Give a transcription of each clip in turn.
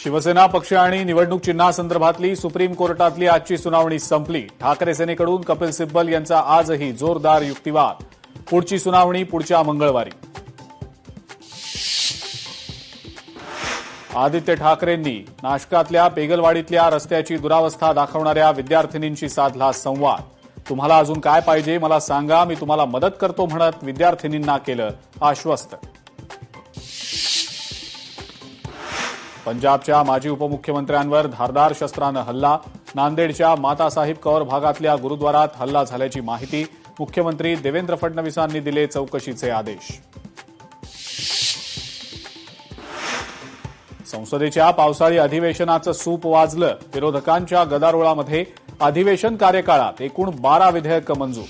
शिवसेना पक्ष आणि निवडणूक चिन्हासंदर्भातली सुप्रीम कोर्टातली आजची सुनावणी संपली। ठाकरे सेनेकडून कपिल सिब्बल यांचा आजही जोरदार युक्तिवाद। पुढची सुनावणी पुढच्या मंगळवारी। आदित्य ठाकरेंनी नाशकातल्या पेगलवाडीतल्या रस्त्याची दुरावस्था दाखवणाऱ्या विद्यार्थिनींशी साधला संवाद। तुम्हाला अजून काय पाहिजे मला सांगा, मी तुम्हाला मदत करतो म्हणत विद्यार्थिनींना केलं आश्वस्त। पंजाबच्या माजी उपमुख्यमंत्र्यांवर धारदार शस्त्रानं हल्ला। नांदेडच्या मातासाहेब कौर भागातल्या गुरुद्वारात हल्ला झाल्याची माहिती। मुख्यमंत्री देवेंद्र फडणवीसांनी दिले चौकशीचे आदेश। संसदेच्या पावसाळी अधिवेशनाचं सूप वाजलं। विरोधकांच्या गदारोळामध्ये अधिवेशन कार्यकाळात एकूण 12 विधेयकं मंजूर।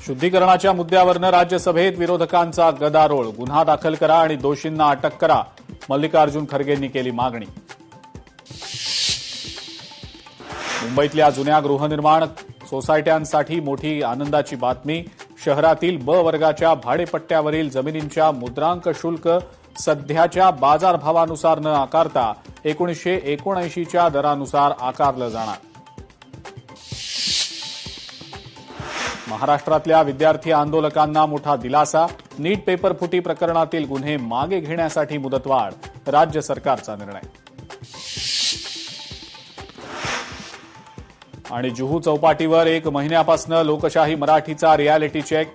शुद्धीकरणाच्या मुद्द्यावरनं राज्यसभेत विरोधकांचा गदारोळ। गुन्हा दाखल करा आणि दोषींना अटक करा, मल्लिकार्जुन खरगेंनी केली मागणी। मुंबईतल्या जुन्या गृहनिर्माण सोसायट्यांसाठी मोठी आनंदाची बातमी। शहरातील ब वर्गाच्या भाडेपट्ट्यावरील जमिनींच्या मुद्रांक शुल्क सध्याच्या बाजारभावानुसार न आकारता 1979च्या दरानुसार आकारलं जाणार। महाराष्ट्रातल्या विद्यार्थी आंदोलकांना मोठा दिलासा। नीट पेपरफुटी प्रकरणातील गुन्हे मागे घेण्यासाठी मुदतवाढ, राज्य सरकारचा निर्णय। आणि जुहू चौपाटीवर 1 महिन्यापासून लोकशाही मराठीचा रियालिटी चेक।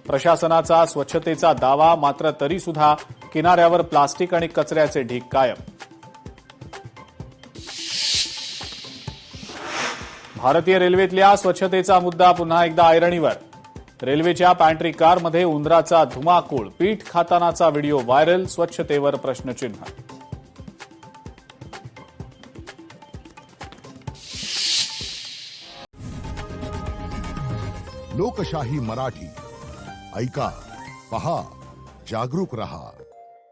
प्रशासनाचा स्वच्छतेचा दावा, मात्र तरीसुद्धा किनाऱ्यावर प्लास्टिक आणि कचऱ्याचे ढीग कायम। भारतीय रेल्वेतल्या स्वच्छतेचा मुद्दा पुन्हा एकदा ऐरणीवर। रेल्वेच्या पॅन्ट्री कारमध्ये उंदराचा धुमाकूळ, पीठ खातानाचा व्हिडिओ व्हायरल, स्वच्छतेवर प्रश्नचिन्ह। लोकशाही मराठी ऐका, पहा, जागरूक रहा।